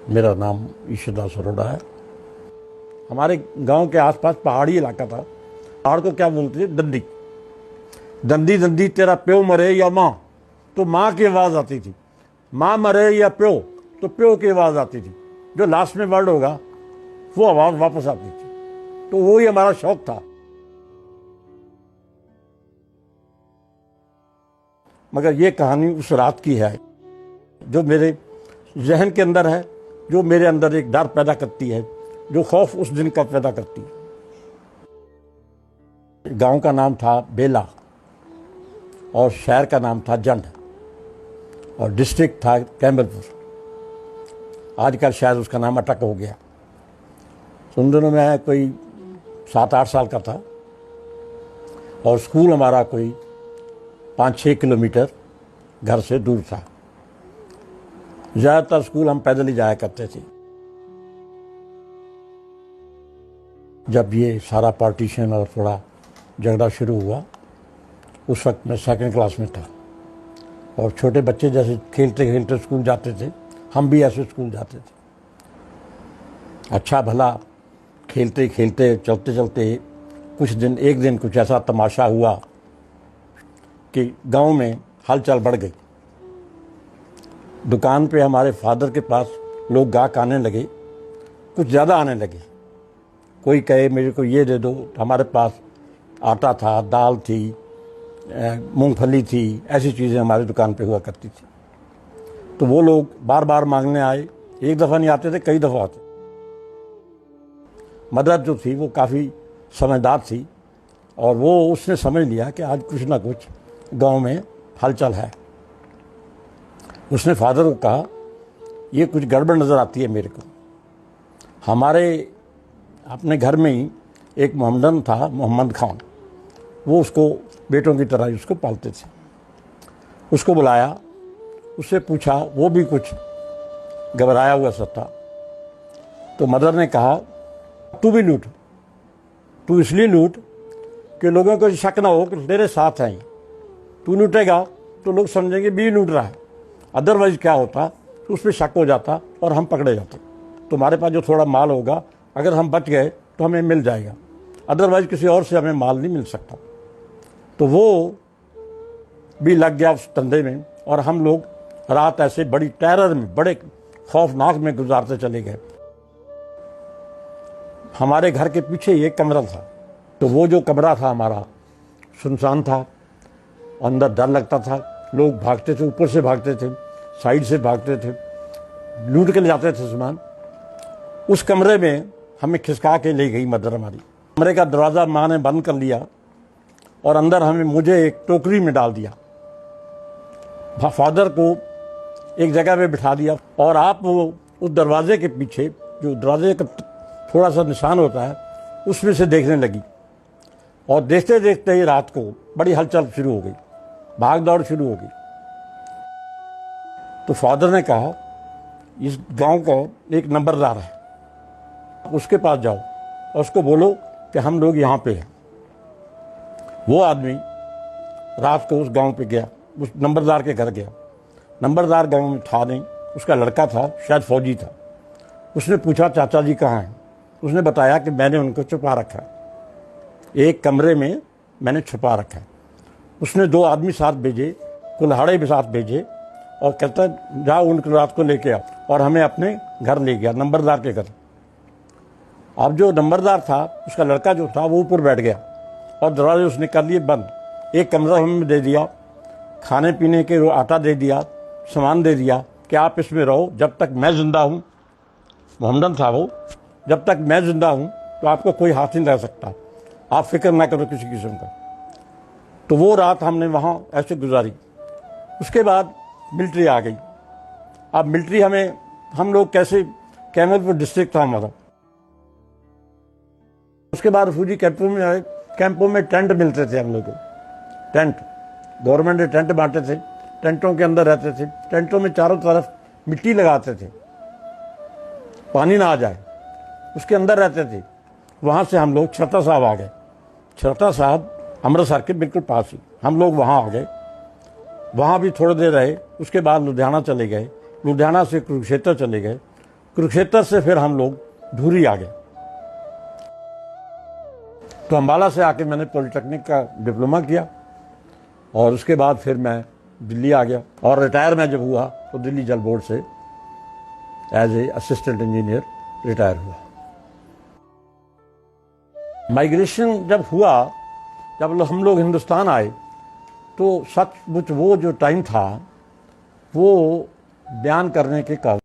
मेरा नाम ईश्वरदास अरोड़ा है। हमारे गांव के आसपास पहाड़ी इलाका था। पहाड़ को क्या बोलते थे? दंडी। दंडी दंडी तेरा प्यो मरे या माँ, तो माँ की आवाज़ आती थी। माँ मरे या प्यो, तो प्यो की आवाज़ आती थी। जो लास्ट में वर्ड होगा वो आवाज़ वापस आती थी। तो वो ही हमारा शौक था। मगर ये कहानी उस रात की है जो मेरे जहन के अंदर है, जो मेरे अंदर एक डर पैदा करती है, जो खौफ उस दिन का पैदा करती है। गांव का नाम था बेला और शहर का नाम था जंड और डिस्ट्रिक्ट था कैम्बलपुर। आजकल शायद उसका नाम अटक हो गया। उन दिनों मैं कोई 7-8 साल का था और स्कूल हमारा कोई 5-6 किलोमीटर घर से दूर था। ज़्यादातर स्कूल हम पैदल ही जाया करते थे। जब ये सारा पार्टीशन और थोड़ा झगड़ा शुरू हुआ, उस वक्त मैं 2nd क्लास में था और छोटे बच्चे जैसे खेलते खेलते स्कूल जाते थे, हम भी ऐसे स्कूल जाते थे। अच्छा भला खेलते खेलते चलते चलते एक दिन कुछ ऐसा तमाशा हुआ कि गांव में हलचल बढ़ गई। दुकान पे हमारे फादर के पास लोग गाहक आने लगे, कुछ ज़्यादा आने लगे। कोई कहे मेरे को ये दे दो, हमारे पास आटा था, दाल थी, मूंगफली थी, ऐसी चीज़ें हमारी दुकान पे हुआ करती थी। तो वो लोग बार बार मांगने आए। एक दफ़ा नहीं आते थे, कई दफ़ा आते। मदर जो थी वो काफ़ी समझदार थी और वो उसने समझ लिया कि आज कुछ ना कुछ गांव में हलचल है। उसने फादर को कहा, ये कुछ गड़बड़ नज़र आती है मेरे को। हमारे अपने घर में ही एक मोहम्मदन था, मोहम्मद खान, वो उसको बेटों की तरह उसको पालते थे। उसको बुलाया, उससे पूछा, वो भी कुछ घबराया हुआ सा था। तो मदर ने कहा, तू भी लूट। तू इसलिए लूट कि लोगों को शक ना हो कि तेरे साथ हैं। तू लूटेगा तो लोग समझेंगे भी लूट रहा है। अदरवाइज क्या होता, तो उस पर शक हो जाता और हम पकड़े जाते। तुम्हारे पास जो थोड़ा माल होगा, अगर हम बच गए तो हमें मिल जाएगा, अदरवाइज किसी और से हमें माल नहीं मिल सकता। तो वो भी लग गया उस धंधे में और हम लोग रात ऐसे बड़ी टेरर में, बड़े खौफनाक में गुजारते चले गए। हमारे घर के पीछे एक कमरा था, तो वो जो कमरा था हमारा सुनसान था, अंदर डर लगता था। लोग भागते थे, ऊपर से भागते थे, साइड से भागते थे, लूट के ले जाते थे सामान। उस कमरे में हमें खिसका के ले गई मदर हमारी। कमरे का दरवाज़ा माँ ने बंद कर लिया और अंदर मुझे एक टोकरी में डाल दिया। फादर को एक जगह पे बिठा दिया और आप वो उस दरवाजे के पीछे, जो दरवाजे का थोड़ा सा निशान होता है, उसमें से देखने लगी। और देखते देखते ही रात को बड़ी हलचल शुरू हो गई, भाग दौड़ शुरू हो गई। तो फादर ने कहा, इस गांव का एक नंबरदार है, उसके पास जाओ और उसको बोलो कि हम लोग यहाँ पे हैं। वो आदमी रात को उस गांव पे गया, उस नंबरदार के घर गया। नंबरदार गांव में था नहीं, उसका लड़का था, शायद फौजी था। उसने पूछा, चाचा जी कहाँ हैं? उसने बताया कि मैंने उनको छुपा रखा है, एक कमरे में मैंने छुपा रखा है। उसने 2 आदमी साथ भेजे, कुल्हाड़े भी साथ भेजे और कहता जाओ उनको रात को लेके आओ, और हमें अपने घर ले गया, नंबरदार के घर। अब जो नंबरदार था, उसका लड़का जो था, वो ऊपर बैठ गया और दरवाजे उसने कर लिए बंद। एक कमरा हमें दे दिया, खाने पीने के आटा दे दिया, सामान दे दिया कि आप इसमें रहो जब तक मैं ज़िंदा हूँ। मोहम्मदन था वो, जब तक मैं ज़िंदा हूँ तो आपको कोई हाथ नहीं लगा सकता, आप फिक्र ना करो किसी किस्म का। तो वो रात हमने वहाँ ऐसे गुजारी। उसके बाद मिलिट्री आ गई। अब मिलिट्री हम लोग कैसे, कैम्बलपुर डिस्ट्रिक्ट था हमारा। उसके बाद रेफ्यूजी कैंपों में आए। कैंपों में टेंट मिलते थे हम लोग को, टेंट गवर्नमेंट ने टेंट बांटे थे, टेंटों के अंदर रहते थे। टेंटों में चारों तरफ मिट्टी लगाते थे, पानी ना आ जाए, उसके अंदर रहते थे। वहाँ से हम लोग छत्ता साहब आ गए। छत्ता साहब अमृतसर के बिल्कुल पास ही, हम लोग वहाँ आ गए। वहाँ भी थोड़ी देर रहे। उसके बाद लुधियाना चले गए, लुधियाना से कुरुक्षेत्र चले गए, कुरुक्षेत्र से फिर हम लोग धुरी आ गए। तो अम्बाला से आके मैंने पॉलिटेक्निक का डिप्लोमा किया और उसके बाद फिर मैं दिल्ली आ गया और रिटायर मैं जब हुआ तो दिल्ली जल बोर्ड से as a assistant engineer retire हुआ। माइग्रेशन जब हुआ, जब हम लोग हिंदुस्तान आए तो सचमुच वो जो टाइम था वो बयान करने के काबिल